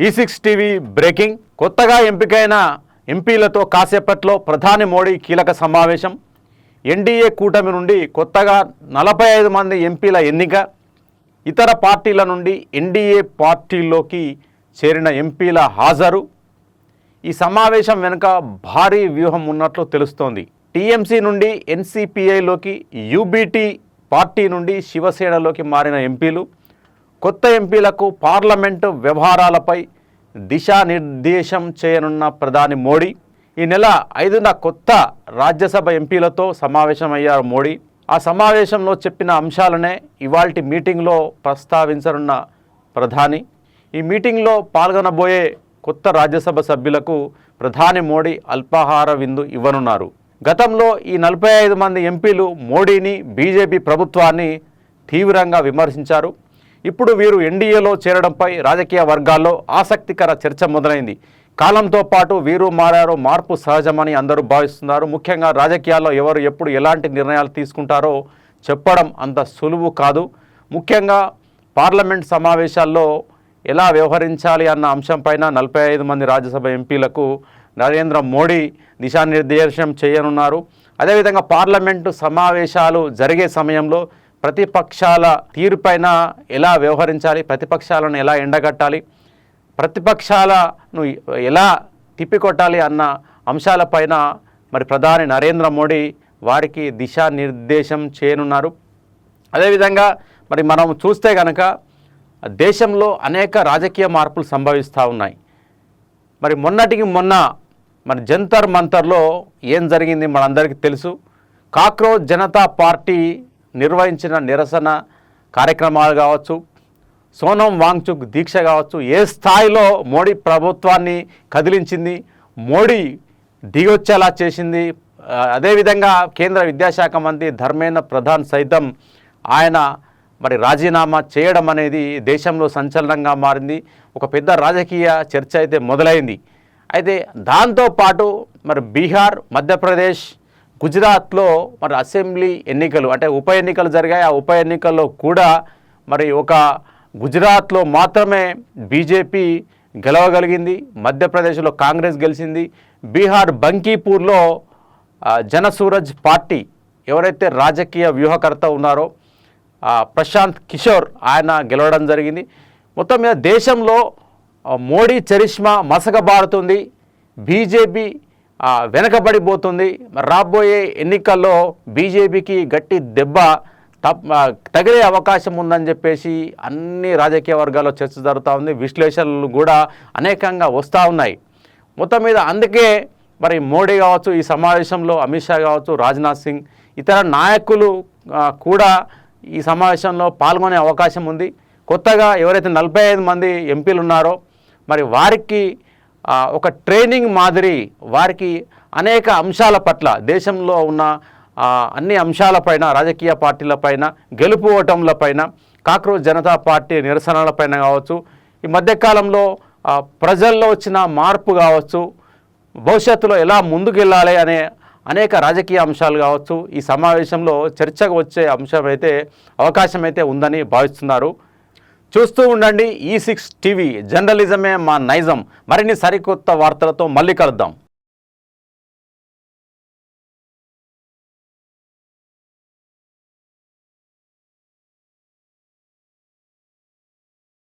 E6 TV breaking. కొత్తగా ఎంపికైన ఎంపీలతో కాసేపట్లో ప్రధాని మోడీ కీలక సమావేశం. ఎన్డీఏ కూటమి నుండి కొత్తగా 45 మంది ఎంపీల ఎన్నిక. ఇతర పార్టీల నుండి ఎన్డీఏ పార్టీలోకి చేరిన ఎంపీల హాజరు. ఈ సమావేశం వెనుక భారీ వ్యూహం ఉన్నట్లు తెలుస్తోంది. టీఎంసీ నుండి ఎన్సీపీఐలోకి, యూబీటీ పార్టీ నుండి శివసేనలోకి మారిన ఎంపీలు. కొత్త ఎంపీలకు పార్లమెంటు వ్యవహారాలపై దిశానిర్దేశం చేయనున్న ప్రధాని మోడీ. ఈ నెల 5న కొత్త రాజ్యసభ ఎంపీలతో సమావేశమయ్యారు మోడీ. ఆ సమావేశంలో చెప్పిన అంశాలనే ఇవాల్టి మీటింగ్లో ప్రస్తావించనున్న ప్రధాని. ఈ మీటింగ్లో పాల్గొనబోయే కొత్త రాజ్యసభ సభ్యులకు ప్రధాని మోడీ అల్పాహార విందు ఇవ్వనున్నారు. గతంలో ఈ 45 మంది ఎంపీలు మోడీని, బీజేపీ ప్రభుత్వాన్ని తీవ్రంగా విమర్శించారు. ఇప్పుడు వీరు ఎన్డీఏలో చేరడంపై రాజకీయ వర్గాల్లో ఆసక్తికర చర్చ మొదలైంది. కాలంతో పాటు వీరు మారారో, మార్పు సహజమని అందరూ భావిస్తున్నారు. ముఖ్యంగా రాజకీయాల్లో ఎవరు ఎప్పుడు ఎలాంటి నిర్ణయాలు తీసుకుంటారో చెప్పడం అంత సులువు కాదు. ముఖ్యంగా పార్లమెంట్ సమావేశాల్లో ఎలా వ్యవహరించాలి అన్న అంశంపైన 45 మంది రాజ్యసభ ఎంపీలకు నరేంద్ర మోడీ దిశానిర్దేశం చేయనున్నారు. అదేవిధంగా పార్లమెంటు సమావేశాలు జరిగే సమయంలో ప్రతిపక్షాల తీరుపైన ఎలా వ్యవహరించాలి, ప్రతిపక్షాలను ఎలా ఎండగట్టాలి, ప్రతిపక్షాలను ఎలా తిప్పికొట్టాలి అన్న అంశాలపైన మరి ప్రధాని నరేంద్ర మోడీ వారికి దిశానిర్దేశం చేయనున్నారు. అదేవిధంగా మరి మనం చూస్తే కనుక దేశంలో అనేక రాజకీయ మార్పులు సంభవిస్తూ ఉన్నాయి. మరి మొన్నటికి మొన్న మరి జంతర్ మంతర్లో ఏం జరిగింది మనందరికీ తెలుసు. కాక్రోచ్ జనతా పార్టీ నిర్వహించిన నిరసన కార్యక్రమాలు కావచ్చు, సోనం వాంగ్చుక్ దీక్ష కావచ్చు, ఏ స్థాయిలో మోడీ ప్రభుత్వాన్ని కదిలించింది, మోడీ దిగొచ్చేలా చేసింది. అదేవిధంగా కేంద్ర విద్యాశాఖ మంత్రి ధర్మేంద్ర ప్రధాన్ సైతం ఆయన మరి రాజీనామా చేయడం అనేది దేశంలో సంచలనంగా మారింది. ఒక పెద్ద రాజకీయ చర్చ అయితే మొదలైంది. అయితే దాంతోపాటు మరి బీహార్, మధ్యప్రదేశ్, గుజరాత్లో మరి అసెంబ్లీ ఎన్నికలు అంటే ఉప ఎన్నికలు జరిగాయి. ఆ ఉప ఎన్నికల్లో కూడా మరి ఒక గుజరాత్లో మాత్రమే బీజేపీ గెలవగలిగింది, మధ్యప్రదేశ్లో కాంగ్రెస్ గెలిచింది. బీహార్ బంకీపూర్లో జనసూరజ్ పార్టీ ఎవరైతే రాజకీయ వ్యూహకర్త ఉన్నారో ప్రశాంత్ కిషోర్ ఆయన గెలవడం జరిగింది. మొత్తం మీద దేశంలో మోడీ చరిష్మా మసకబారుతుంది, బీజేపీ వెనకబడిపోతుంది. రాబోయే ఎన్నికల్లో బీజేపీకి గట్టి దెబ్బ తగిలే అవకాశం ఉందని చెప్పేసి అన్ని రాజకీయ వర్గాల్లో చర్చ జరుగుతూ ఉంది. విశ్లేషణలు కూడా అనేకంగా వస్తూ ఉన్నాయి. మొత్తం మీద అందుకే మరి మోడీ కావచ్చు, ఈ సమావేశంలో అమిత్ షా కావచ్చు, రాజ్నాథ్ సింగ్, ఇతర నాయకులు కూడా ఈ సమావేశంలో పాల్గొనే అవకాశం ఉంది. కొత్తగా ఎవరైతే 45 మంది ఎంపీలు ఉన్నారో మరి వారికి ఒక ట్రైనింగ్ మాదిరి వారికి అనేక అంశాల పట్ల, దేశంలో ఉన్న అన్ని అంశాలపైన, రాజకీయ పార్టీలపైన, గెలుపు ఓటములపైన, కాక్రోచ్ జనతా పార్టీ నిరసనలపైన కావచ్చు, ఈ మధ్యకాలంలో ప్రజల్లో వచ్చిన మార్పు కావచ్చు, భవిష్యత్తులో ఎలా ముందుకెళ్ళాలి అనే అనేక రాజకీయ అంశాలు కావచ్చు ఈ సమావేశంలో చర్చకు వచ్చే అవకాశం అయితే ఉందని భావిస్తున్నారు. చూస్తూ ఉండండి E6 టీవీ. జర్నలిజమే మా నైజం. మరిన్ని సరికొత్త వార్తలతో మళ్ళీ కలుద్దాం.